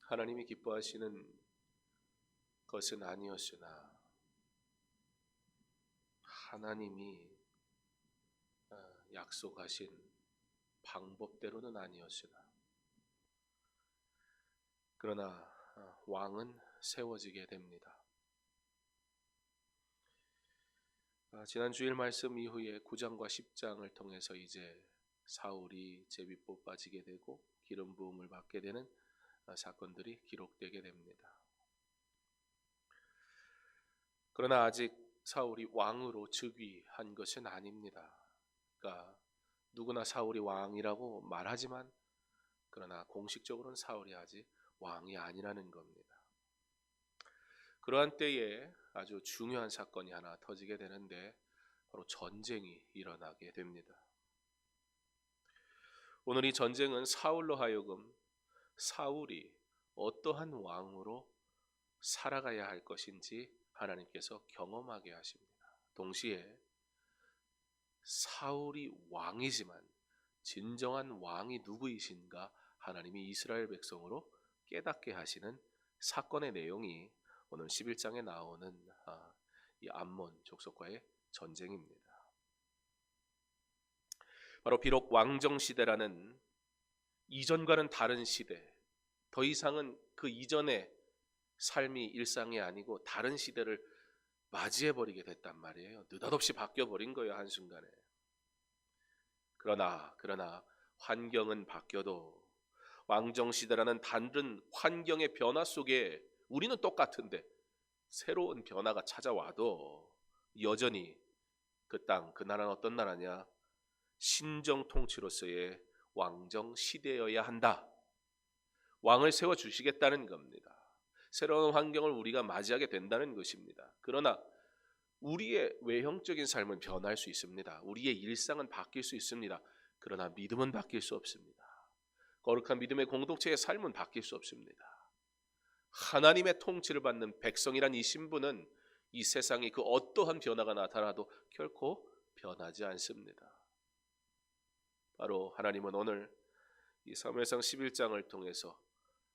하나님이 기뻐하시는 것은 아니었으나 하나님이 약속하신 방법대로는 아니었으나 그러나 왕은 세워지게 됩니다. 지난 주일 말씀 이후에 9장과 10장을 통해서 이제 사울이 제비 뽑아지게 되고 기름 부음을 받게 되는 사건들이 기록되게 됩니다. 그러나 아직 사울이 왕으로 즉위한 것은 아닙니다. 그러니까 누구나 사울이 왕이라고 말하지만 그러나 공식적으로는 사울이 아직 왕이 아니라는 겁니다. 그러한 때에 아주 중요한 사건이 하나 터지게 되는데 바로 전쟁이 일어나게 됩니다. 오늘 이 전쟁은 사울로 하여금 사울이 어떠한 왕으로 살아가야 할 것인지 하나님께서 경험하게 하십니다. 동시에 사울이 왕이지만 진정한 왕이 누구이신가 하나님이 이스라엘 백성으로 깨닫게 하시는 사건의 내용이 오늘 11장에 나오는 이 암몬 족속과의 전쟁입니다. 바로 비록 왕정시대라는 이전과는 다른 시대, 더 이상은 그 이전의 삶이 일상이 아니고 다른 시대를 맞이해버리게 됐단 말이에요. 느닷없이 바뀌어버린 거예요, 한순간에. 그러나 환경은 바뀌어도 왕정시대라는 다른 환경의 변화 속에 우리는 똑같은데 새로운 변화가 찾아와도 여전히 그 땅, 그 나라는 어떤 나라냐? 신정 통치로서의 왕정 시대여야 한다. 왕을 세워주시겠다는 겁니다. 새로운 환경을 우리가 맞이하게 된다는 것입니다. 그러나 우리의 외형적인 삶은 변할 수 있습니다. 우리의 일상은 바뀔 수 있습니다. 그러나 믿음은 바뀔 수 없습니다. 거룩한 믿음의 공동체의 삶은 바뀔 수 없습니다. 하나님의 통치를 받는 백성이란 이 신분은 이 세상에 그 어떠한 변화가 나타나도 결코 변하지 않습니다. 바로 하나님은 오늘 이 사무엘상 11장을 통해서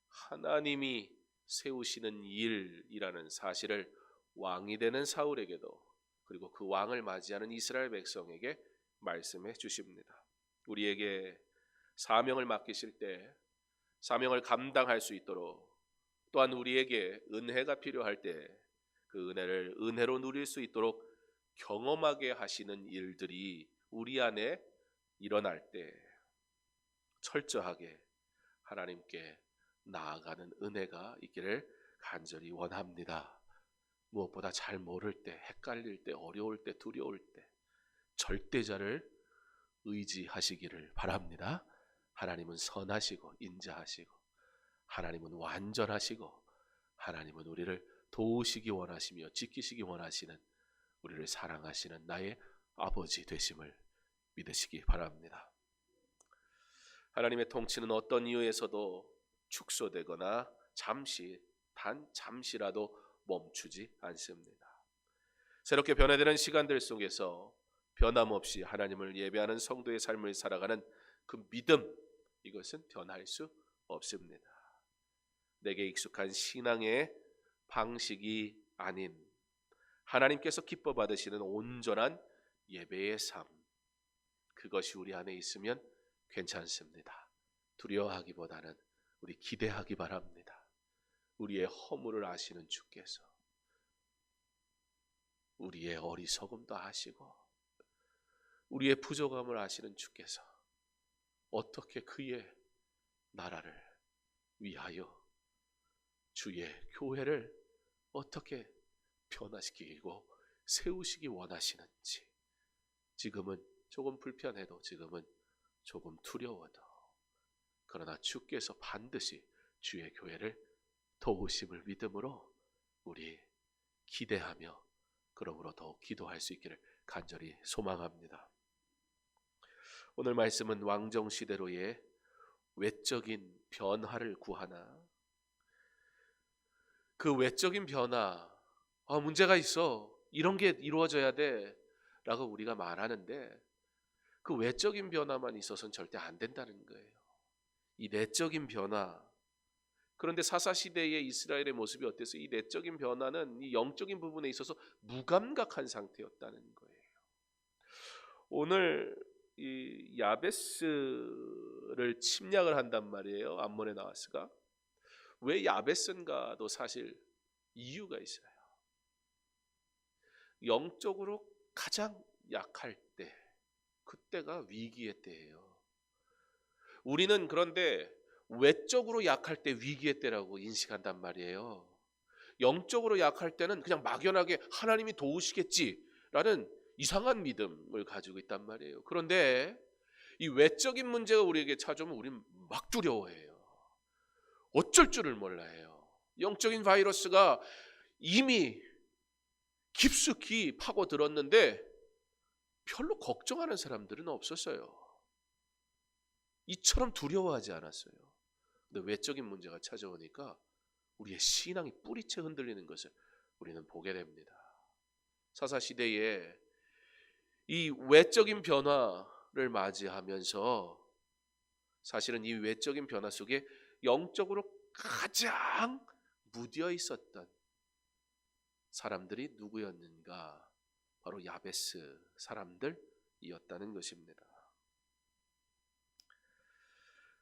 하나님이 세우시는 일이라는 사실을 왕이 되는 사울에게도 그리고 그 왕을 맞이하는 이스라엘 백성에게 말씀해 주십니다. 우리에게 사명을 맡기실 때 사명을 감당할 수 있도록 또한 우리에게 은혜가 필요할 때 그 은혜를 은혜로 누릴 수 있도록 경험하게 하시는 일들이 우리 안에 일어날 때 철저하게 하나님께 나아가는 은혜가 있기를 간절히 원합니다. 무엇보다 잘 모를 때, 헷갈릴 때, 어려울 때, 두려울 때 절대자를 의지하시기를 바랍니다. 하나님은 선하시고 인자하시고 하나님은 완전하시고 하나님은 우리를 도우시기 원하시며 지키시기 원하시는 우리를 사랑하시는 나의 아버지 되심을 믿으시기 바랍니다. 하나님의 통치는 어떤 이유에서도 축소되거나 단 잠시라도 멈추지 않습니다. 새롭게 변화되는 시간들 속에서 변함없이 하나님을 예배하는 성도의 삶을 살아가는 그 믿음, 이것은 변할 수 없습니다. 내게 익숙한 신앙의 방식이 아닌 하나님께서 기뻐 받으시는 온전한 예배의 삶, 그것이 우리 안에 있으면 괜찮습니다. 두려워하기보다는 우리 기대하기 바랍니다. 우리의 허물을 아시는 주께서 우리의 어리석음도 아시고 우리의 부족함을 아시는 주께서 어떻게 그의 나라를 위하여 주의 교회를 어떻게 변화시키고 세우시기 원하시는지, 지금은 조금 불편해도, 지금은 조금 두려워도, 그러나 주께서 반드시 주의 교회를 도우심을 믿음으로 우리 기대하며 그러므로 더욱 기도할 수 있기를 간절히 소망합니다. 오늘 말씀은 왕정시대로의 외적인 변화를 구하나 그 외적인 변화, 문제가 있어, 이런 게 이루어져야 돼 라고 우리가 말하는데 그 외적인 변화만 있어서는 절대 안 된다는 거예요. 이 내적인 변화, 그런데 사사 시대의 이스라엘의 모습이 어땠어요? 이 내적인 변화는 이 영적인 부분에 있어서 무감각한 상태였다는 거예요. 오늘 이 야베스를 침략을 한단 말이에요. 암몬의 나하스가. 왜 야베스인가도 사실 이유가 있어요. 영적으로 가장 약할 때, 그때가 위기의 때예요. 우리는 그런데 외적으로 약할 때 위기의 때라고 인식한단 말이에요. 영적으로 약할 때는 그냥 막연하게 하나님이 도우시겠지라는 이상한 믿음을 가지고 있단 말이에요. 그런데 이 외적인 문제가 우리에게 찾아오면 우리는 막 두려워해요. 어쩔 줄을 몰라요. 영적인 바이러스가 이미 깊숙이 파고들었는데 별로 걱정하는 사람들은 없었어요. 이처럼 두려워하지 않았어요. 근데 외적인 문제가 찾아오니까 우리의 신앙이 뿌리채 흔들리는 것을 우리는 보게 됩니다. 사사시대에 이 외적인 변화를 맞이하면서 사실은 이 외적인 변화 속에 영적으로 가장 무디어 있었던 사람들이 누구였는가? 바로 야베스 사람들이었다는 것입니다.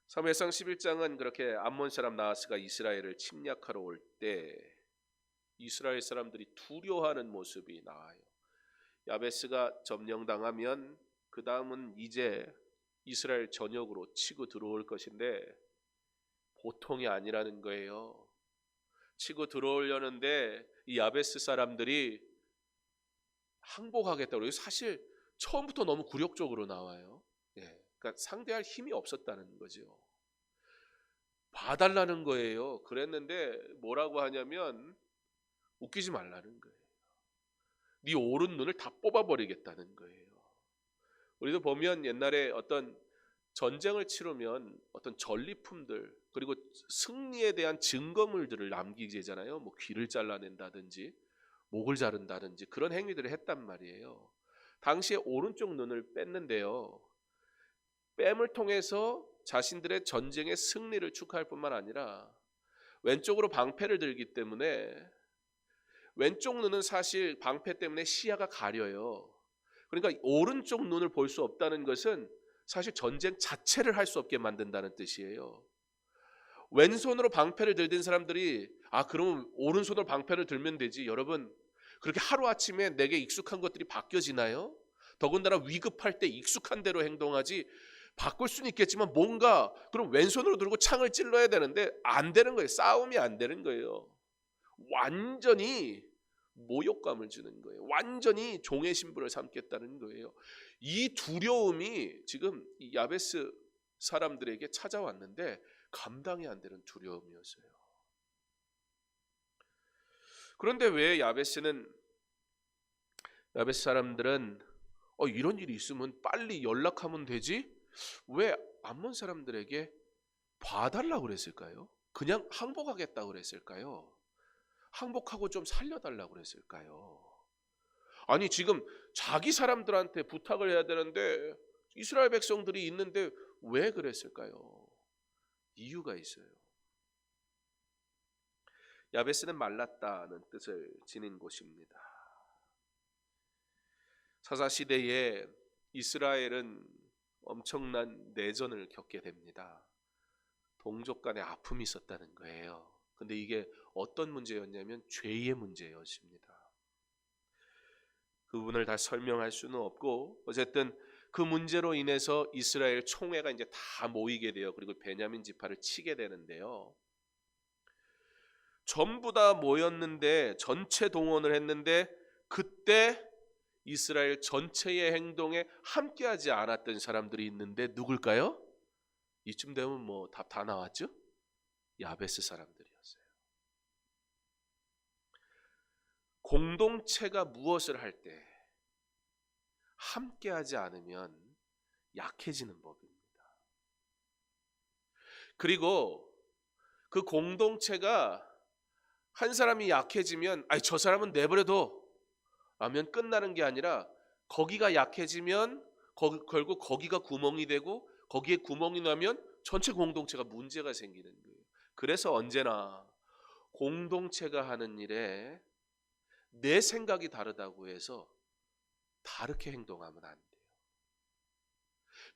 사무엘상 11장은 그렇게 암몬 사람 나하스가 이스라엘을 침략하러 올 때 이스라엘 사람들이 두려워하는 모습이 나와요. 야베스가 점령당하면 그 다음은 이제 이스라엘 전역으로 치고 들어올 것인데 보통이 아니라는 거예요. 치고 들어오려는데 이 야베스 사람들이 항복하겠다고. 사실 처음부터 너무 굴욕적으로 나와요. 그러니까 상대할 힘이 없었다는 거죠. 봐달라는 거예요. 그랬는데 뭐라고 하냐면 웃기지 말라는 거예요. 네 오른 눈을 다 뽑아버리겠다는 거예요. 우리도 보면 옛날에 어떤 전쟁을 치르면 어떤 전리품들 그리고 승리에 대한 증거물들을 남기게 되잖아요. 뭐 귀를 잘라낸다든지 목을 자른다든지 그런 행위들을 했단 말이에요. 당시에 오른쪽 눈을 뺐는데요. 뺨을 통해서 자신들의 전쟁의 승리를 축하할 뿐만 아니라 왼쪽으로 방패를 들기 때문에 왼쪽 눈은 사실 방패 때문에 시야가 가려요. 그러니까 오른쪽 눈을 볼 수 없다는 것은 사실 전쟁 자체를 할 수 없게 만든다는 뜻이에요. 왼손으로 방패를 들던 사람들이 그러면 오른손으로 방패를 들면 되지. 여러분 그렇게 하루아침에 내게 익숙한 것들이 바뀌어지나요? 더군다나 위급할 때 익숙한 대로 행동하지 바꿀 수는 있겠지만 뭔가 그럼 왼손으로 들고 창을 찔러야 되는데 안 되는 거예요. 싸움이 안 되는 거예요. 완전히 모욕감을 주는 거예요. 완전히 종의 신분을 삼겠다는 거예요. 이 두려움이 지금 이 야베스 사람들에게 찾아왔는데 감당이 안 되는 두려움이었어요. 그런데 왜 야베스 사람들은 이런 일이 있으면 빨리 연락하면 되지? 왜 암몬 사람들에게 봐달라고 그랬을까요? 그냥 항복하겠다고 그랬을까요? 항복하고 좀 살려달라고 그랬을까요? 아니 지금 자기 사람들한테 부탁을 해야 되는데 이스라엘 백성들이 있는데 왜 그랬을까요? 이유가 있어요. 야베스는 말랐다는 뜻을 지닌 곳입니다. 사사시대에 이스라엘은 엄청난 내전을 겪게 됩니다. 동족 간의 아픔이 있었다는 거예요. 근데 이게 어떤 문제였냐면 죄의 문제였습니다. 그 부분을 다 설명할 수는 없고 어쨌든 그 문제로 인해서 이스라엘 총회가 이제 다 모이게 돼요. 그리고 베냐민 지파를 치게 되는데요. 전부 다 모였는데 전체 동원을 했는데 그때 이스라엘 전체의 행동에 함께하지 않았던 사람들이 있는데 누굴까요? 이쯤 되면 뭐 답 다 나왔죠? 야베스 사람들이었어요. 공동체가 무엇을 할 때 함께하지 않으면 약해지는 법입니다. 그리고 그 공동체가 한 사람이 약해지면 저 사람은 내버려둬 라면 끝나는 게 아니라 거기가 약해지면 결국 거기가 구멍이 되고 거기에 구멍이 나면 전체 공동체가 문제가 생기는 거예요. 그래서 언제나 공동체가 하는 일에 내 생각이 다르다고 해서 다르게 행동하면 안 돼요.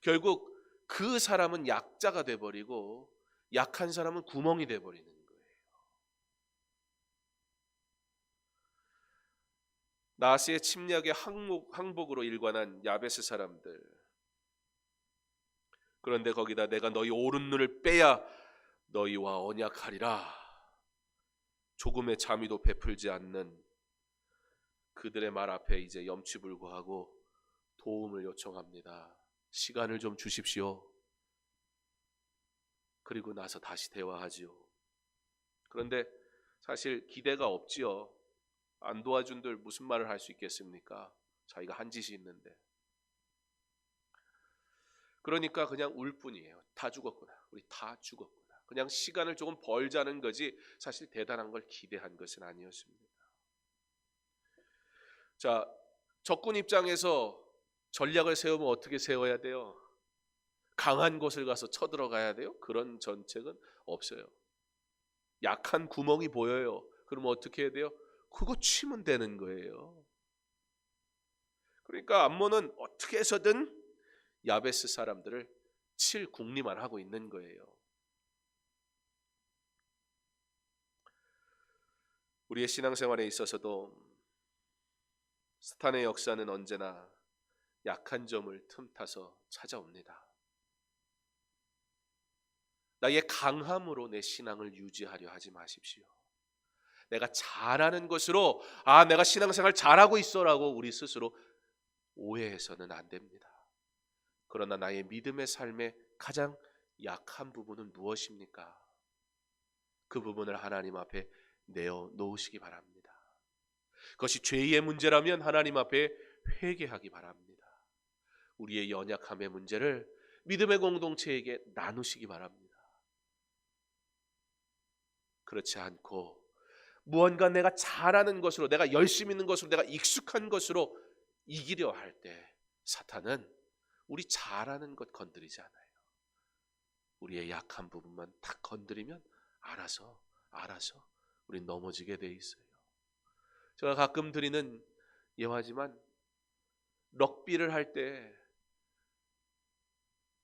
결국 그 사람은 약자가 돼버리고 약한 사람은 구멍이 돼버리는 거예요. 나스의 침략의 항복으로 일관한 야베스 사람들. 그런데 거기다 내가 너희 오른 눈을 빼야 너희와 언약하리라. 조금의 자미도 베풀지 않는 그들의 말 앞에 이제 염치불고하고 도움을 요청합니다. 시간을 좀 주십시오. 그리고 나서 다시 대화하지요. 그런데 사실 기대가 없지요. 안 도와준들 무슨 말을 할 수 있겠습니까? 자기가 한 짓이 있는데. 그러니까 그냥 울 뿐이에요. 다 죽었구나. 우리 다 죽었구나. 그냥 시간을 조금 벌자는 거지 사실 대단한 걸 기대한 것은 아니었습니다. 자, 적군 입장에서 전략을 세우면 어떻게 세워야 돼요? 강한 곳을 가서 쳐들어가야 돼요? 그런 전책은 없어요. 약한 구멍이 보여요. 그럼 어떻게 해야 돼요? 그거 치면 되는 거예요. 그러니까 암몬은 어떻게 해서든 야베스 사람들을 칠 궁리만 하고 있는 거예요. 우리의 신앙생활에 있어서도 사탄의 역사는 언제나 약한 점을 틈타서 찾아옵니다. 나의 강함으로 내 신앙을 유지하려 하지 마십시오. 내가 잘하는 것으로 내가 신앙생활 잘하고 있어라고 우리 스스로 오해해서는 안 됩니다. 그러나 나의 믿음의 삶의 가장 약한 부분은 무엇입니까? 그 부분을 하나님 앞에 내어놓으시기 바랍니다. 그것이 죄의 문제라면 하나님 앞에 회개하기 바랍니다. 우리의 연약함의 문제를 믿음의 공동체에게 나누시기 바랍니다. 그렇지 않고 무언가 내가 잘하는 것으로, 내가 열심히 있는 것으로, 내가 익숙한 것으로 이기려 할 때 사탄은 우리 잘하는 것 건드리지 않아요. 우리의 약한 부분만 딱 건드리면 알아서 우리 넘어지게 돼 있어요. 제가 가끔 드리는 예화지만 럭비를 할 때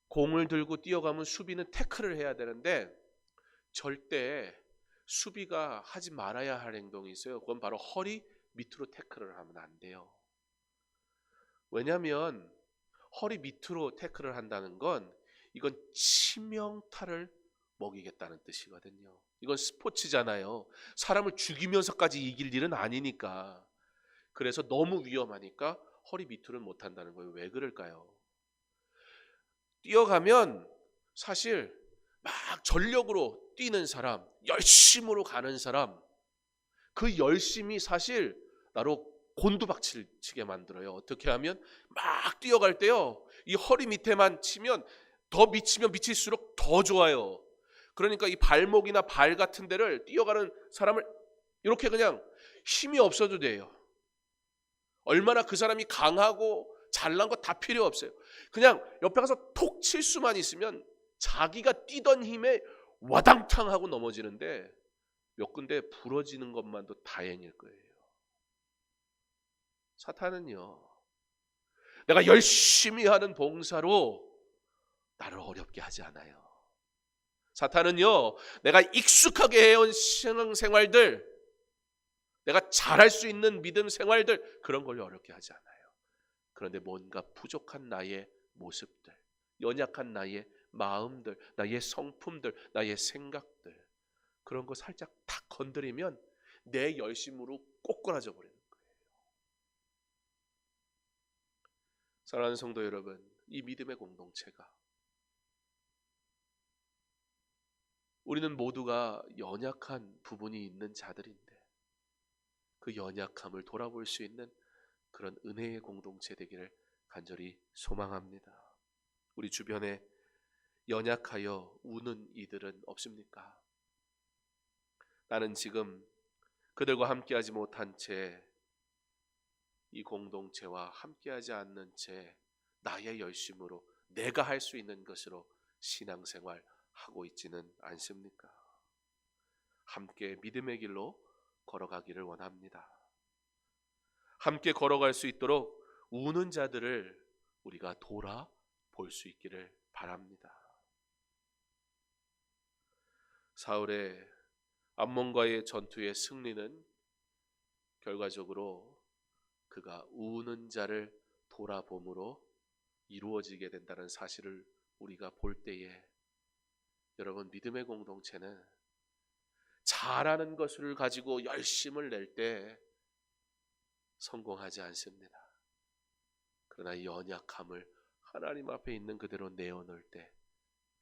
공을 들고 뛰어가면 수비는 태클을 해야 되는데 절대 수비가 하지 말아야 할 행동이 있어요. 그건 바로 허리 밑으로 태클을 하면 안 돼요. 왜냐하면 허리 밑으로 태클을 한다는 건 이건 치명타를 먹이겠다는 뜻이거든요. 이건 스포츠잖아요. 사람을 죽이면서까지 이길 일은 아니니까. 그래서 너무 위험하니까 허리 밑으로는 못한다는 거예요. 왜 그럴까요? 뛰어가면 사실 막 전력으로 뛰는 사람, 열심으로 가는 사람, 그 열심이 사실 나로 곤두박질치게 만들어요. 어떻게 하면 막 뛰어갈 때요, 이 허리 밑에만 치면 더 미치면 미칠수록 더 좋아요. 그러니까 이 발목이나 발 같은 데를 뛰어가는 사람을 이렇게 그냥 힘이 없어도 돼요. 얼마나 그 사람이 강하고 잘난 거 다 필요 없어요. 그냥 옆에 가서 톡 칠 수만 있으면 자기가 뛰던 힘에 와당탕 하고 넘어지는데 몇 군데 부러지는 것만도 다행일 거예요. 사탄은요, 내가 열심히 하는 봉사로 나를 어렵게 하지 않아요. 사탄은요, 내가 익숙하게 해온 신앙생활들, 내가 잘할 수 있는 믿음 생활들, 그런 걸로 어렵게 하지 않아요. 그런데 뭔가 부족한 나의 모습들, 연약한 나의 마음들, 나의 성품들, 나의 생각들, 그런 거 살짝 탁 건드리면 내 열심으로 꼬꾸라져 버리는 거예요. 사랑하는 성도 여러분, 이 믿음의 공동체가, 우리는 모두가 연약한 부분이 있는 자들인데 그 연약함을 돌아볼 수 있는 그런 은혜의 공동체 되기를 간절히 소망합니다. 우리 주변에 연약하여 우는 이들은 없습니까? 나는 지금 그들과 함께하지 못한 채, 이 공동체와 함께하지 않는 채 나의 열심으로 내가 할 수 있는 것으로 신앙생활 하고 있지는 않습니까? 함께 믿음의 길로 걸어가기를 원합니다. 함께 걸어갈 수 있도록 우는 자들을 우리가 돌아볼 수 있기를 바랍니다. 사울의 암몬과의 전투의 승리는 결과적으로 그가 우는 자를 돌아봄으로 이루어지게 된다는 사실을 우리가 볼 때에, 여러분, 믿음의 공동체는 잘하는 것을 가지고 열심을 낼 때 성공하지 않습니다. 그러나 이 연약함을 하나님 앞에 있는 그대로 내어놓을 때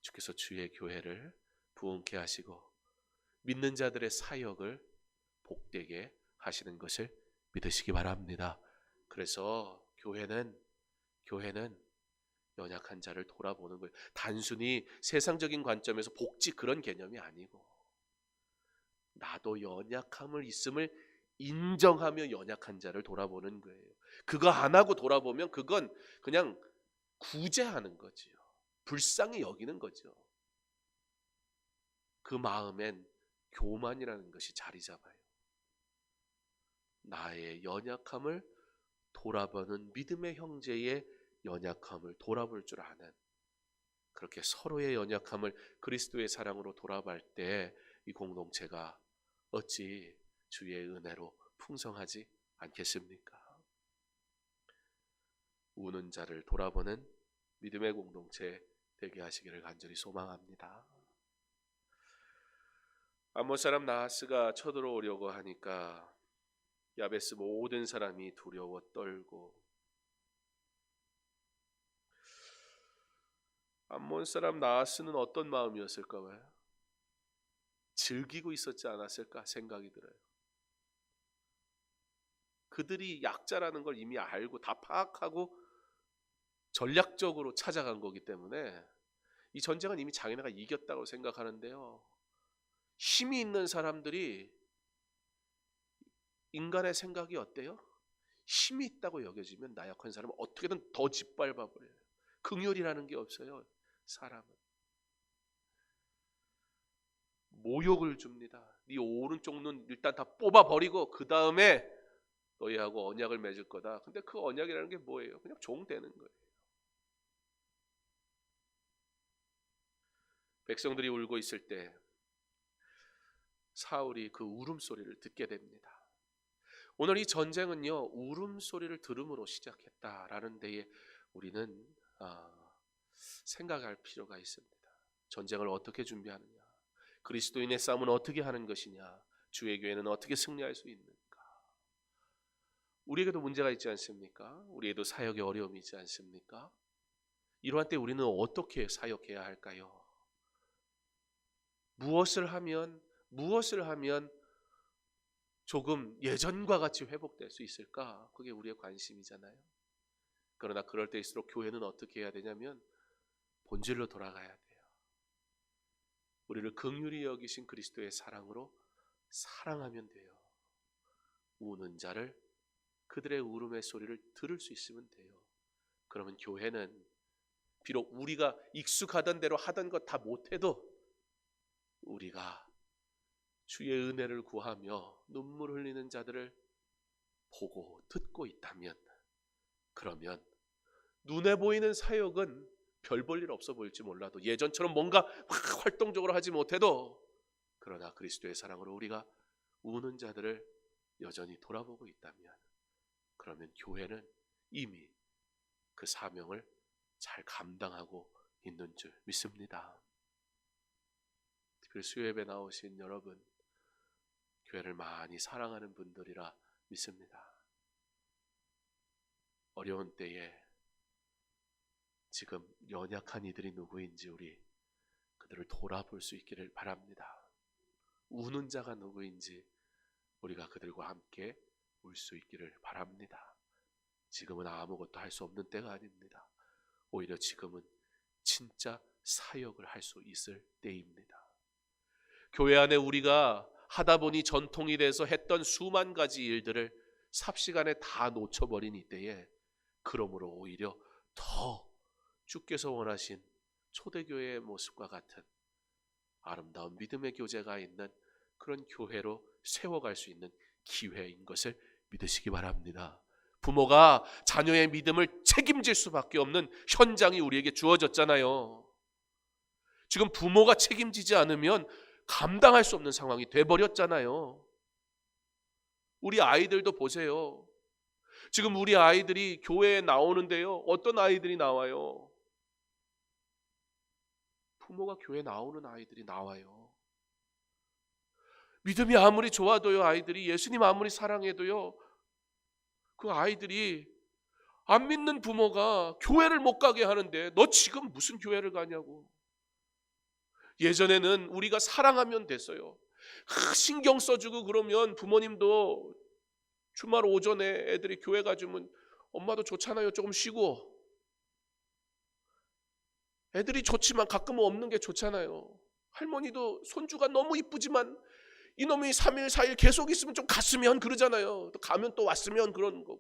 주께서 주의 교회를 부흥케 하시고 믿는 자들의 사역을 복되게 하시는 것을 믿으시기 바랍니다. 그래서 교회는 연약한 자를 돌아보는 거예요. 단순히 세상적인 관점에서 복지 그런 개념이 아니고, 나도 연약함을 있음을 인정하며 연약한 자를 돌아보는 거예요. 그거 안 하고 돌아보면 그건 그냥 구제하는 거지요. 불쌍히 여기는 거죠. 그 마음엔 교만이라는 것이 자리 잡아요. 나의 연약함을 돌아보는 믿음의 형제의 연약함을 돌아볼 줄 아는, 그렇게 서로의 연약함을 그리스도의 사랑으로 돌아볼 때 이 공동체가 어찌 주의 은혜로 풍성하지 않겠습니까? 우는 자를 돌아보는 믿음의 공동체 되게 하시기를 간절히 소망합니다. 암몬 사람 나하스가 쳐들어오려고 하니까 야베스 모든 사람이 두려워 떨고, 암몬 사람 나하스는 어떤 마음이었을까 봐요. 즐기고 있었지 않았을까 생각이 들어요. 그들이 약자라는 걸 이미 알고 다 파악하고 전략적으로 찾아간 거기 때문에 이 전쟁은 이미 자기네가 이겼다고 생각하는데요, 힘이 있는 사람들이, 인간의 생각이 어때요? 힘이 있다고 여겨지면 나약한 사람은 어떻게든 더 짓밟아 버려요. 긍휼이라는 게 없어요. 사람은 모욕을 줍니다. 네 오른쪽 눈 일단 다 뽑아버리고 그 다음에 너희하고 언약을 맺을 거다. 근데 그 언약이라는 게 뭐예요? 그냥 종 되는 거예요. 백성들이 울고 있을 때 사울이 그 울음소리를 듣게 됩니다. 오늘 이 전쟁은요, 울음소리를 들음으로 시작했다라는 데에 우리는 생각할 필요가 있습니다. 전쟁을 어떻게 준비하느냐, 그리스도인의 싸움은 어떻게 하는 것이냐, 주의 교회는 어떻게 승리할 수 있는가. 우리에게도 문제가 있지 않습니까? 우리에도 사역에 어려움이 있지 않습니까? 이러한 때 우리는 어떻게 사역해야 할까요? 무엇을 하면 조금 예전과 같이 회복될 수 있을까? 그게 우리의 관심이잖아요. 그러나 그럴 때일수록 교회는 어떻게 해야 되냐면 본질로 돌아가야 돼요. 우리를 긍휼히 여기신 그리스도의 사랑으로 사랑하면 돼요. 우는 자를, 그들의 울음의 소리를 들을 수 있으면 돼요. 그러면 교회는 비록 우리가 익숙하던 대로 하던 것 다 못해도 우리가 주의 은혜를 구하며 눈물 흘리는 자들을 보고 듣고 있다면, 그러면 눈에 보이는 사역은 별 볼 일 없어 보일지 몰라도, 예전처럼 뭔가 막 활동적으로 하지 못해도, 그러나 그리스도의 사랑으로 우리가 우는 자들을 여전히 돌아보고 있다면, 그러면 교회는 이미 그 사명을 잘 감당하고 있는 줄 믿습니다. 특별히 수요예배 나오신 여러분, 교회를 많이 사랑하는 분들이라 믿습니다. 어려운 때에 지금 연약한 이들이 누구인지 우리 그들을 돌아볼 수 있기를 바랍니다. 우는 자가 누구인지 우리가 그들과 함께 울 수 있기를 바랍니다. 지금은 아무것도 할 수 없는 때가 아닙니다. 오히려 지금은 진짜 사역을 할 수 있을 때입니다. 교회 안에 우리가 하다 보니 전통이 돼서 했던 수만 가지 일들을 삽시간에 다 놓쳐버린 이때에, 그러므로 오히려 더 주께서 원하신 초대교회의 모습과 같은 아름다운 믿음의 교제가 있는 그런 교회로 세워갈 수 있는 기회인 것을 믿으시기 바랍니다. 부모가 자녀의 믿음을 책임질 수밖에 없는 현장이 우리에게 주어졌잖아요. 지금 부모가 책임지지 않으면 감당할 수 없는 상황이 돼버렸잖아요. 우리 아이들도 보세요. 지금 우리 아이들이 교회에 나오는데요, 어떤 아이들이 나와요? 부모가 교회에 나오는 아이들이 나와요. 믿음이 아무리 좋아도요, 아이들이 예수님 아무리 사랑해도요, 그 아이들이 안 믿는 부모가 교회를 못 가게 하는데 너 지금 무슨 교회를 가냐고. 예전에는 우리가 사랑하면 됐어요. 신경 써주고 그러면 부모님도 주말 오전에 애들이 교회 가주면 엄마도 좋잖아요. 조금 쉬고. 애들이 좋지만 가끔은 없는 게 좋잖아요. 할머니도 손주가 너무 이쁘지만 이놈이 3일 4일 계속 있으면 좀 갔으면 그러잖아요. 또 가면 또 왔으면 그런 거.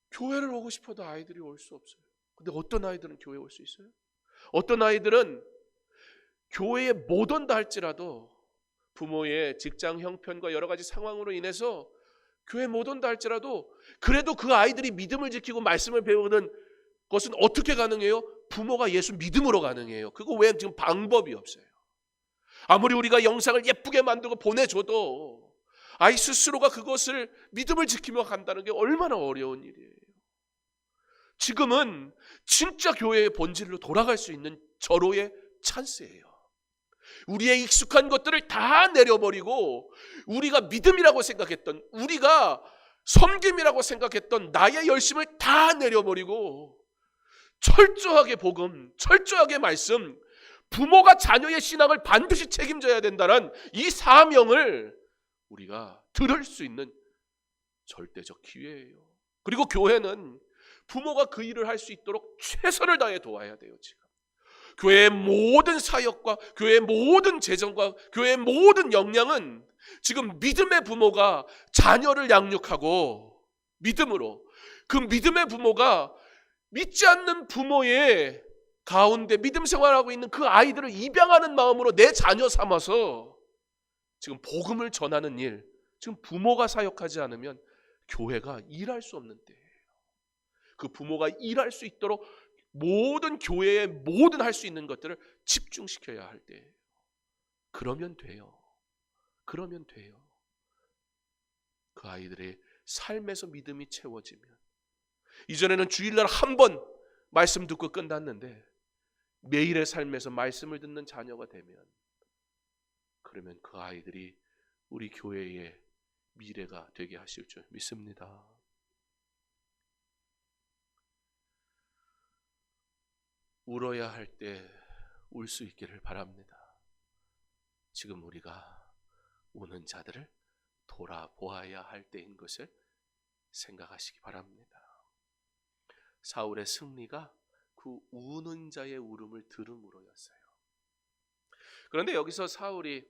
교회를 오고 싶어도 아이들이 올 수 없어요. 근데 어떤 아이들은 교회에 올 수 있어요? 어떤 아이들은 교회에 못 온다 할지라도 부모의 직장 형편과 여러 가지 상황으로 인해서 교회 못 온다 할지라도 그래도 그 아이들이 믿음을 지키고 말씀을 배우는 것은 어떻게 가능해요? 부모가 예수 믿음으로 가능해요. 그거 외엔 지금 방법이 없어요. 아무리 우리가 영상을 예쁘게 만들고 보내줘도 아이 스스로가 그것을 믿음을 지키며 간다는 게 얼마나 어려운 일이에요. 지금은 진짜 교회의 본질로 돌아갈 수 있는 절호의 찬스예요. 우리의 익숙한 것들을 다 내려버리고 우리가 믿음이라고 생각했던, 우리가 섬김이라고 생각했던 나의 열심을 다 내려버리고 철저하게 복음, 철저하게 말씀, 부모가 자녀의 신앙을 반드시 책임져야 된다는 이 사명을 우리가 들을 수 있는 절대적 기회예요. 그리고 교회는 부모가 그 일을 할 수 있도록 최선을 다해 도와야 돼요. 지금 교회의 모든 사역과 교회의 모든 재정과 교회의 모든 역량은 지금 믿음의 부모가 자녀를 양육하고 믿음으로, 그 믿음의 부모가 믿지 않는 부모의 가운데 믿음 생활하고 있는 그 아이들을 입양하는 마음으로 내 자녀 삼아서 지금 복음을 전하는 일, 지금 부모가 사역하지 않으면 교회가 일할 수 없는 때예요. 그 부모가 일할 수 있도록 모든 교회의 모든 할 수 있는 것들을 집중시켜야 할 때예요. 그러면 돼요. 그러면 돼요. 그 아이들의 삶에서 믿음이 채워지면, 이전에는 주일날 한 번 말씀 듣고 끝났는데 매일의 삶에서 말씀을 듣는 자녀가 되면, 그러면 그 아이들이 우리 교회의 미래가 되게 하실 줄 믿습니다. 울어야 할 때 울 수 있기를 바랍니다. 지금 우리가 우는 자들을 돌아보아야 할 때인 것을 생각하시기 바랍니다. 사울의 승리가 그 우는 자의 울음을 들음으로였어요. 그런데 여기서 사울이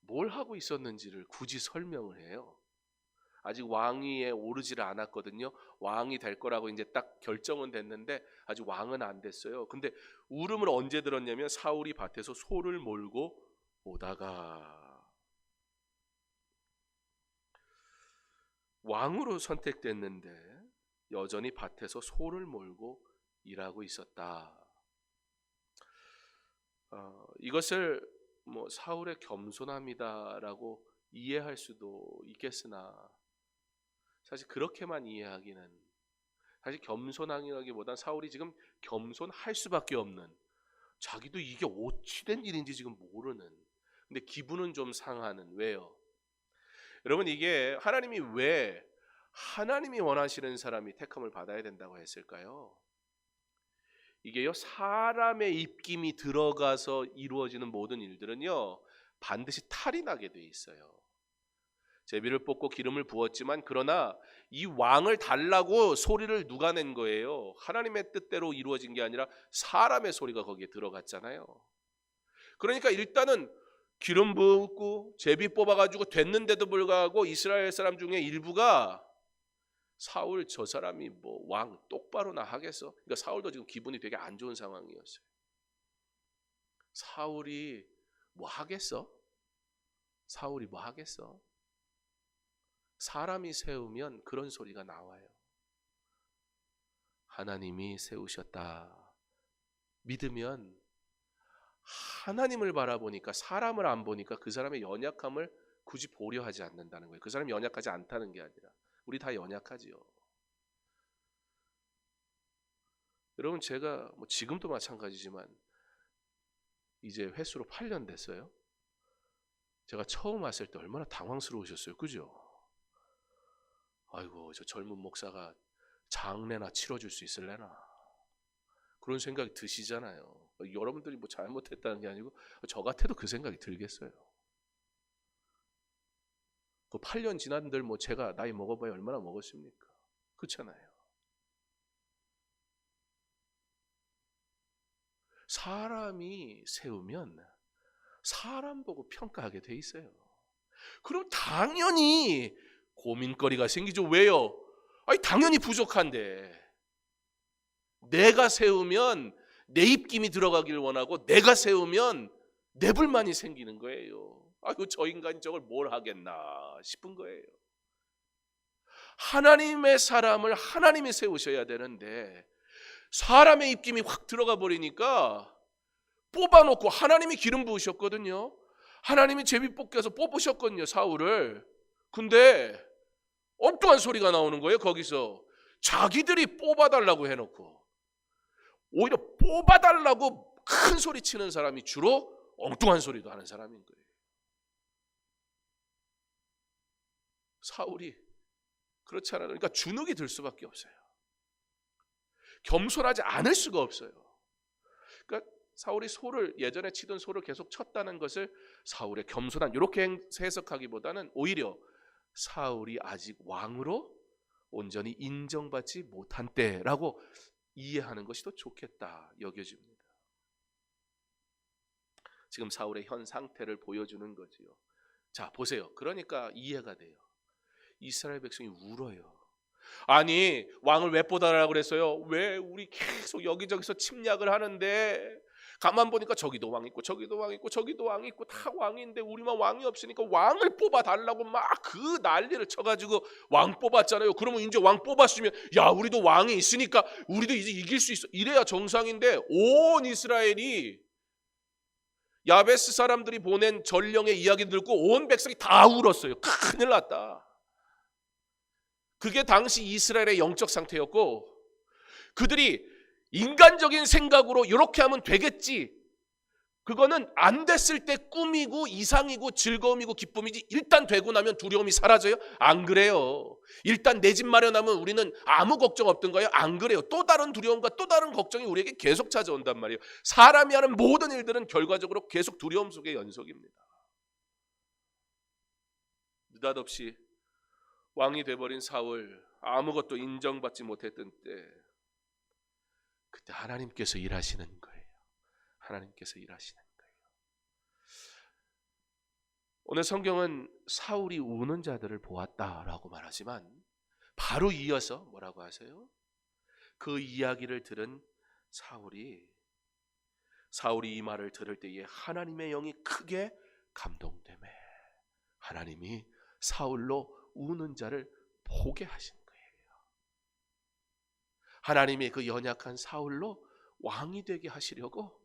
뭘 하고 있었는지를 굳이 설명을 해요. 아직 왕위에 오르지를 않았거든요. 왕이 될 거라고 이제 딱 결정은 됐는데 아직 왕은 안 됐어요. 근데 울음을 언제 들었냐면 사울이 밭에서 소를 몰고 오다가, 왕으로 선택됐는데 여전히 밭에서 소를 몰고 일하고 있었다. 이것을 뭐 사울의 겸손함이다라고 이해할 수도 있겠으나 사실 그렇게만 이해하기는, 사실 겸손함이라기보단 사울이 지금 겸손할 수밖에 없는, 자기도 이게 어찌된 일인지 지금 모르는, 근데 기분은 좀 상하는. 왜요? 여러분, 이게 하나님이 왜 하나님이 원하시는 사람이 택함을 받아야 된다고 했을까요? 이게요, 사람의 입김이 들어가서 이루어지는 모든 일들은요 반드시 탈이 나게 돼 있어요. 제비를 뽑고 기름을 부었지만 그러나 이 왕을 달라고 소리를 누가 낸 거예요? 하나님의 뜻대로 이루어진 게 아니라 사람의 소리가 거기에 들어갔잖아요. 그러니까 일단은 기름 붓고 제비 뽑아가지고 됐는데도 불구하고 이스라엘 사람 중에 일부가 사울 저 사람이 뭐 왕 똑바로나 하겠어? 그러니까 사울도 지금 기분이 되게 안 좋은 상황이었어요. 사울이 뭐 하겠어? 사울이 뭐 하겠어? 사람이 세우면 그런 소리가 나와요. 하나님이 세우셨다 믿으면, 하나님을 바라보니까, 사람을 안 보니까 그 사람의 연약함을 굳이 보려 하지 않는다는 거예요. 그 사람이 연약하지 않다는 게 아니라 우리 다 연약하지요. 여러분, 제가 뭐 지금도 마찬가지지만 이제 횟수로 8년 됐어요. 제가 처음 왔을 때 얼마나 당황스러우셨어요. 그죠? 아이고, 저 젊은 목사가 장례나 치러줄 수 있을래나, 그런 생각이 드시잖아요. 여러분들이 뭐 잘못했다는 게 아니고 저 같아도 그 생각이 들겠어요. 그 8년 지난들 뭐 제가 나이 먹어봐야 얼마나 먹었습니까? 그렇잖아요. 사람이 세우면 사람 보고 평가하게 돼 있어요. 그럼 당연히 고민거리가 생기죠. 왜요? 아니, 당연히 부족한데 내가 세우면 내 입김이 들어가길 원하고, 내가 세우면 내 불만이 생기는 거예요. 아이고, 저 인간이 저걸 뭘 하겠나 싶은 거예요. 하나님의 사람을 하나님이 세우셔야 되는데 사람의 입김이 확 들어가 버리니까 뽑아놓고, 하나님이 기름 부으셨거든요. 하나님이 제비 뽑겨서 뽑으셨거든요, 사울을. 근데 엉뚱한 소리가 나오는 거예요. 거기서 자기들이 뽑아달라고 해놓고, 오히려 뽑아달라고 큰 소리 치는 사람이 주로 엉뚱한 소리도 하는 사람인 거예요. 사울이 그렇지 않아요. 그러니까 주눅이 들 수밖에 없어요. 겸손하지 않을 수가 없어요. 그러니까 사울이 소를, 예전에 치던 소를 계속 쳤다는 것을 사울의 겸손한, 이렇게 해석하기보다는 오히려 사울이 아직 왕으로 온전히 인정받지 못한 때라고 이해하는 것이 더 좋겠다 여겨집니다. 지금 사울의 현 상태를 보여주는 거지요. 자, 보세요. 그러니까 이해가 돼요. 이스라엘 백성이 울어요. 아니, 왕을 왜 뽑아달라고 그랬어요? 왜 우리 계속 여기저기서 침략을 하는데, 가만 보니까 저기도 왕 있고 저기도 왕 있고 저기도 왕 있고 다 왕인데 우리만 왕이 없으니까 왕을 뽑아달라고 막 그 난리를 쳐가지고 왕 뽑았잖아요. 그러면 이제 왕 뽑았으면, 야, 우리도 왕이 있으니까 우리도 이제 이길 수 있어, 이래야 정상인데, 온 이스라엘이 야베스 사람들이 보낸 전령의 이야기 듣고 온 백성이 다 울었어요. 큰일 났다. 그게 당시 이스라엘의 영적 상태였고, 그들이 인간적인 생각으로 이렇게 하면 되겠지, 그거는 안 됐을 때 꿈이고 이상이고 즐거움이고 기쁨이지, 일단 되고 나면 두려움이 사라져요? 안 그래요. 일단 내 집 마련하면 우리는 아무 걱정 없던 거예요? 안 그래요. 또 다른 두려움과 또 다른 걱정이 우리에게 계속 찾아온단 말이에요. 사람이 하는 모든 일들은 결과적으로 계속 두려움 속의 연속입니다. 느닷없이 왕이 돼버린 사울, 아무것도 인정받지 못했던 때, 그때 하나님께서 일하시는 거예요. 하나님께서 일하시는 거예요. 오늘 성경은 사울이 우는 자들을 보았다라고 말하지만 바로 이어서 뭐라고 하세요? 그 이야기를 들은 사울이 이 말을 들을 때에 하나님의 영이 크게 감동되매 하나님이 사울로 우는 자를 보게 하신 거예요. 하나님이 그 연약한 사울로 왕이 되게 하시려고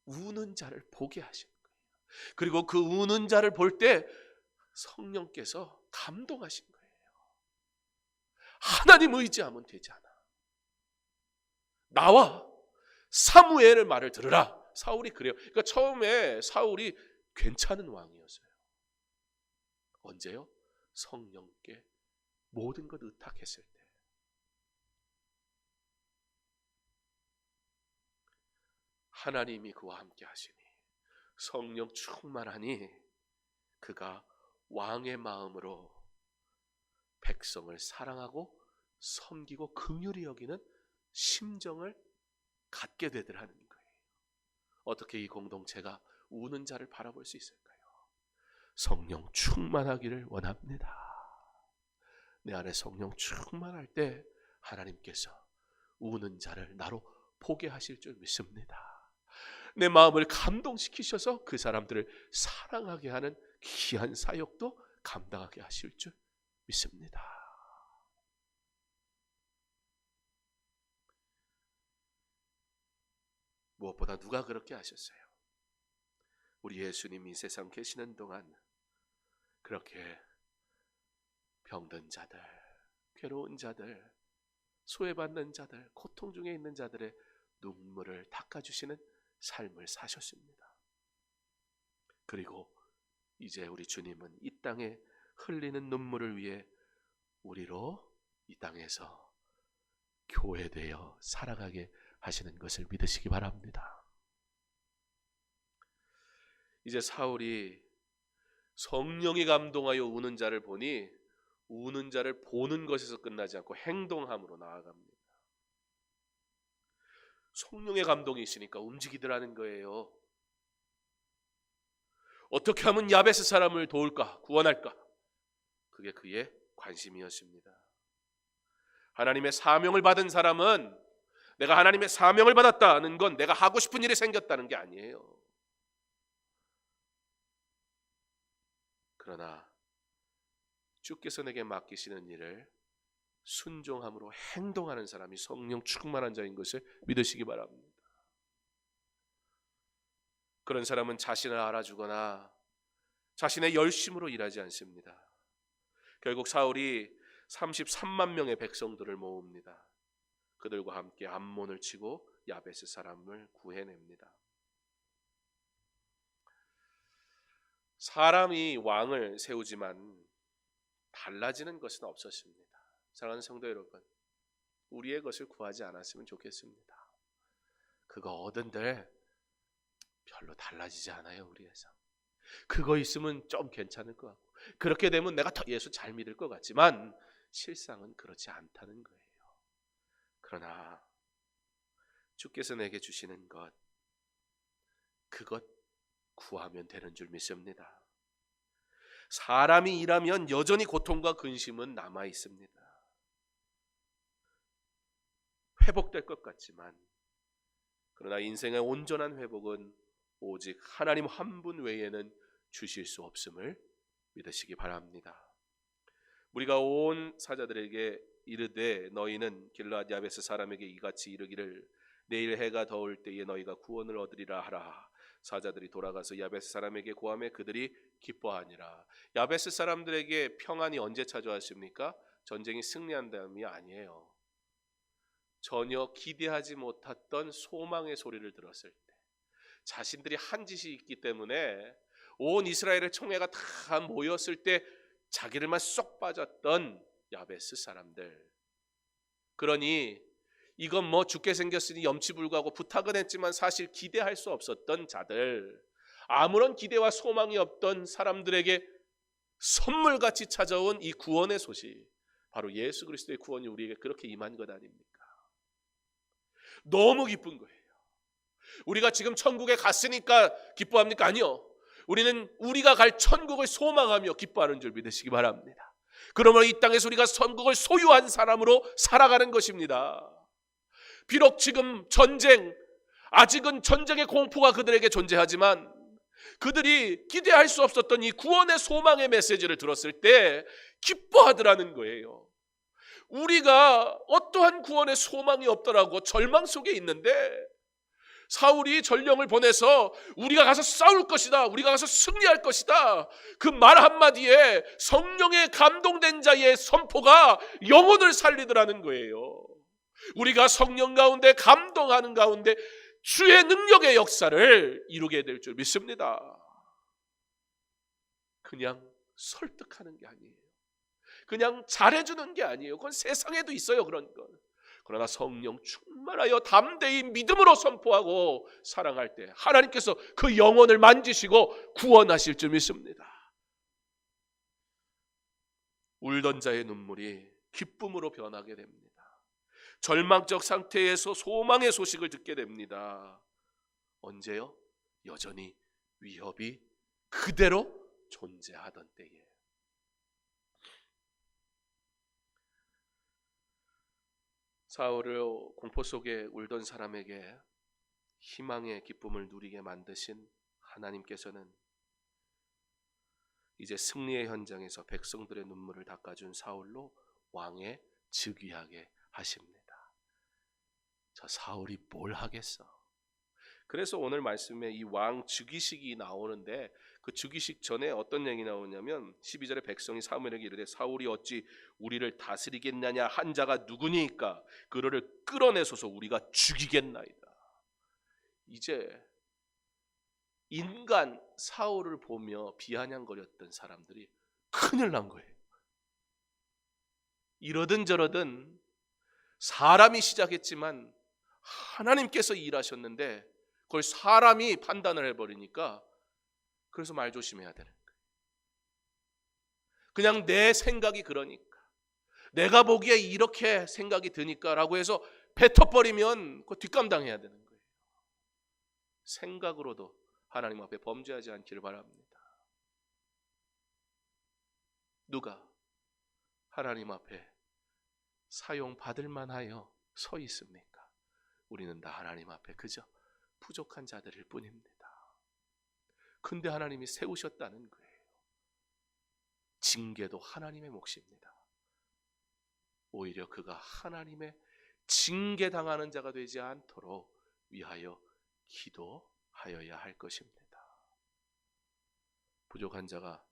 우는 자를 보게 하신 거예요. 그리고 그 우는 자를 볼 때 성령께서 감동하신 거예요. 하나님 의지하면 되지 않아. 나와 사무엘의 말을 들으라. 사울이 그래요. 그러니까 처음에 사울이 괜찮은 왕이었어요. 언제요? 성령께 모든 것 의탁했을 때. 하나님이 그와 함께 하시니 성령 충만하니 그가 왕의 마음으로 백성을 사랑하고 섬기고 긍휼히 여기는 심정을 갖게 되더라는 거예요. 어떻게 이 공동체가 우는 자를 바라볼 수 있을까요? 성령 충만하기를 원합니다. 내 안에 성령 충만할 때 하나님께서 우는 자를 나로 보게 하실 줄 믿습니다. 내 마음을 감동시키셔서 그 사람들을 사랑하게 하는 귀한 사역도 감당하게 하실 줄 믿습니다. 무엇보다 누가 그렇게 하셨어요? 우리 예수님이 세상 계시는 동안 그렇게 병든 자들, 괴로운 자들, 소외받는 자들, 고통 중에 있는 자들의 눈물을 닦아주시는 삶을 사셨습니다. 그리고 이제 우리 주님은 이 땅에 흘리는 눈물을 위해 우리로 이 땅에서 교회되어 살아가게 하시는 것을 믿으시기 바랍니다. 이제 사울이 성령이 감동하여 우는 자를 보니 우는 자를 보는 것에서 끝나지 않고 행동함으로 나아갑니다. 성령의 감동이 있으니까 움직이더라는 거예요. 어떻게 하면 야베스 사람을 도울까, 구원할까? 그게 그의 관심이었습니다. 하나님의 사명을 받은 사람은 내가 하나님의 사명을 받았다는 건 내가 하고 싶은 일이 생겼다는 게 아니에요. 그러나 주께서 내게 맡기시는 일을 순종함으로 행동하는 사람이 성령 충만한 자인 것을 믿으시기 바랍니다. 그런 사람은 자신을 알아주거나 자신의 열심으로 일하지 않습니다. 결국 사울이 33만 명의 백성들을 모읍니다. 그들과 함께 암몬을 치고 야베스 사람을 구해냅니다. 사람이 왕을 세우지만 달라지는 것은 없었습니다. 사랑하는 성도 여러분, 우리의 것을 구하지 않았으면 좋겠습니다. 그거 얻은들 별로 달라지지 않아요. 우리에서 그거 있으면 좀 괜찮을 것 같고, 그렇게 되면 내가 더 예수 잘 믿을 것 같지만 실상은 그렇지 않다는 거예요. 그러나 주께서 내게 주시는 것, 그것 구하면 되는 줄 믿습니다. 사람이 일하면 여전히 고통과 근심은 남아 있습니다. 회복될 것 같지만, 그러나 인생의 온전한 회복은 오직 하나님 한 분 외에는 주실 수 없음을 믿으시기 바랍니다. 우리가 온 사자들에게 이르되 너희는 길르앗 야베스 사람에게 이같이 이르기를 내일 해가 더울 때에 너희가 구원을 얻으리라 하라. 사자들이 돌아가서 야베스 사람에게 고하매 그들이 기뻐하니라. 야베스 사람들에게 평안이 언제 찾아왔습니까? 전쟁이 승리한 다음이 아니에요. 전혀 기대하지 못했던 소망의 소리를 들었을 때, 자신들이 한 짓이 있기 때문에 온 이스라엘의 총회가 다 모였을 때 자기들만 쏙 빠졌던 야베스 사람들, 그러니 이건 뭐 죽게 생겼으니 염치불구하고 부탁은 했지만 사실 기대할 수 없었던 자들, 아무런 기대와 소망이 없던 사람들에게 선물같이 찾아온 이 구원의 소식, 바로 예수 그리스도의 구원이 우리에게 그렇게 임한 것 아닙니까? 너무 기쁜 거예요. 우리가 지금 천국에 갔으니까 기뻐합니까? 아니요. 우리는 우리가 갈 천국을 소망하며 기뻐하는 줄 믿으시기 바랍니다. 그러므로 이 땅에서 우리가 천국을 소유한 사람으로 살아가는 것입니다. 비록 지금 전쟁, 아직은 전쟁의 공포가 그들에게 존재하지만 그들이 기대할 수 없었던 이 구원의 소망의 메시지를 들었을 때 기뻐하더라는 거예요. 우리가 어떠한 구원의 소망이 없더라고 절망 속에 있는데 사울이 전령을 보내서 우리가 가서 싸울 것이다, 우리가 가서 승리할 것이다, 그 말 한마디에 성령에 감동된 자의 선포가 영혼을 살리더라는 거예요. 우리가 성령 가운데 감동하는 가운데 주의 능력의 역사를 이루게 될 줄 믿습니다. 그냥 설득하는 게 아니에요. 그냥 잘해주는 게 아니에요. 그건 세상에도 있어요, 그런 건. 그러나 성령 충만하여 담대히 믿음으로 선포하고 사랑할 때 하나님께서 그 영혼을 만지시고 구원하실 줄 믿습니다. 울던 자의 눈물이 기쁨으로 변하게 됩니다. 절망적 상태에서 소망의 소식을 듣게 됩니다. 언제요? 여전히 위협이 그대로 존재하던 때에. 사울을 공포 속에 울던 사람에게 희망의 기쁨을 누리게 만드신 하나님께서는 이제 승리의 현장에서 백성들의 눈물을 닦아준 사울로 왕에 즉위하게 하십니다. 저 사울이 뭘 하겠어? 그래서 오늘 말씀에 이 왕 즉위식이 나오는데 그 즉위식 전에 어떤 얘기 나오냐면 12절에 백성이 사무엘에게 이르되 사울이 어찌 우리를 다스리겠느냐 한 자가 누구니까 그를 끌어내소서 우리가 죽이겠나이다. 이제 인간 사울을 보며 비아냥거렸던 사람들이 큰일 난 거예요. 이러든 저러든 사람이 시작했지만 하나님께서 일하셨는데 그걸 사람이 판단을 해버리니까 그래서 말 조심해야 되는 거예요. 그냥 내 생각이 그러니까 내가 보기에 이렇게 생각이 드니까 라고 해서 뱉어버리면 그 뒷감당해야 되는 거예요. 생각으로도 하나님 앞에 범죄하지 않기를 바랍니다. 누가 하나님 앞에 사용받을 만하여 서 있습니까? 우리는 다 하나님 앞에 그저 부족한 자들일 뿐입니다. 근데 하나님이 세우셨다는 거예요. 징계도 하나님의 몫입니다. 오히려 그가 하나님의 징계당하는 자가 되지 않도록 위하여 기도하여야 할 것입니다. 부족한 자가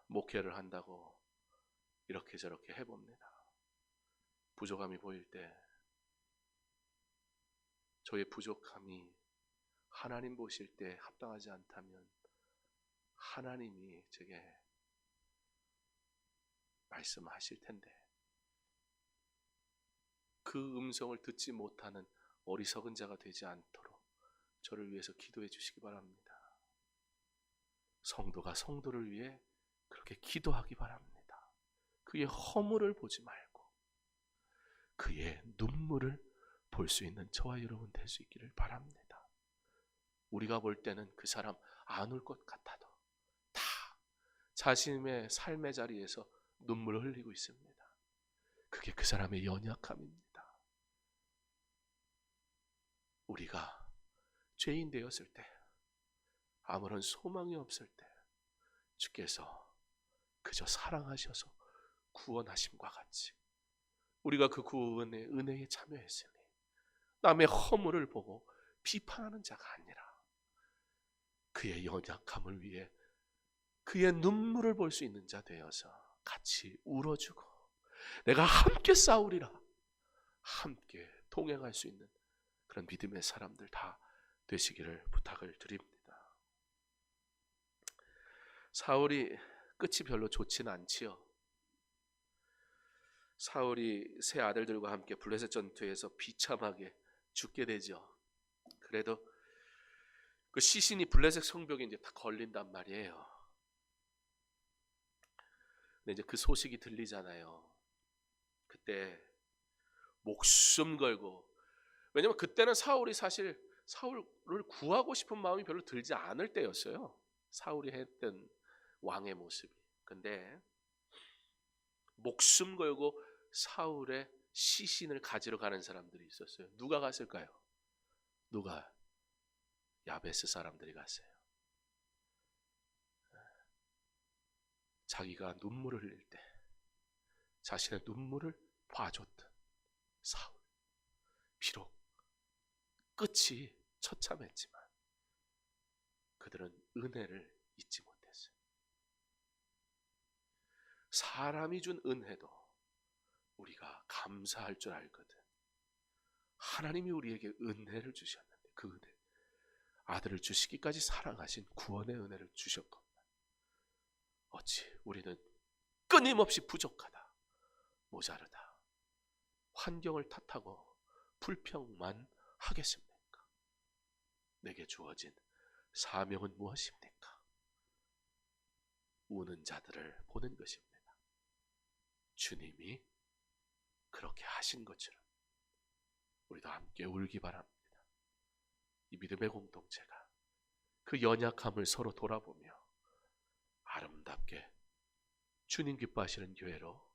목회를 한다고 이렇게 저렇게 해봅니다. 부족함이 보일 때 저의 부족함이 하나님 보실 때 합당하지 않다면 하나님이 제게 말씀하실 텐데 그 음성을 듣지 못하는 어리석은 자가 되지 않도록 저를 위해서 기도해 주시기 바랍니다. 성도가 성도를 위해 그렇게 기도하기 바랍니다. 그의 허물을 보지 말고 그의 눈물을 볼 수 있는 저와 여러분 될 수 있기를 바랍니다. 우리가 볼 때는 그 사람 안 울 것 같아도 다 자신의 삶의 자리에서 눈물을 흘리고 있습니다. 그게 그 사람의 연약함입니다. 우리가 죄인 되었을 때 아무런 소망이 없을 때 주께서 그저 사랑하셔서 구원하심과 같이 우리가 그 구원의 은혜에 참여했으니 남의 허물을 보고 비판하는 자가 아니라 그의 연약함을 위해 그의 눈물을 볼 수 있는 자 되어서 같이 울어주고 내가 함께 싸우리라 함께 동행할 수 있는 그런 믿음의 사람들 다 되시기를 부탁을 드립니다. 사울이 끝이 별로 좋지는 않지요. 사울이 세 아들들과 함께 블레셋 전투에서 비참하게 죽게 되죠. 그래도 그 시신이 블레셋 성벽에 이제 다 걸린단 말이에요. 근데 이제 그 소식이 들리잖아요. 그때 목숨 걸고, 왜냐면 그때는 사울이 사실 사울을 구하고 싶은 마음이 별로 들지 않을 때였어요. 사울이 했던 왕의 모습이. 근데 목숨 걸고 사울의 시신을 가지러 가는 사람들이 있었어요. 누가 갔을까요? 누가? 야베스 사람들이 갔어요. 자기가 눈물을 흘릴 때 자신의 눈물을 봐줬던 사울. 비록 끝이 처참했지만 그들은 은혜를 잊지 못했어요. 사람이 준 은혜도 우리가 감사할 줄 알거든. 하나님이 우리에게 은혜를 주셨는데 그 은혜, 아들을 주시기까지 사랑하신 구원의 은혜를 주셨건만 어찌 우리는 끊임없이 부족하다, 모자르다, 환경을 탓하고 불평만 하겠습니까? 내게 주어진 사명은 무엇입니까? 우는 자들을 보는 것입니다. 주님이 그렇게 하신 것처럼 우리도 함께 울기 바랍니다. 이 믿음의 공동체가 그 연약함을 서로 돌아보며 아름답게 주님 기뻐하시는 교회로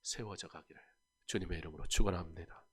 세워져 가기를 주님의 이름으로 축원합니다.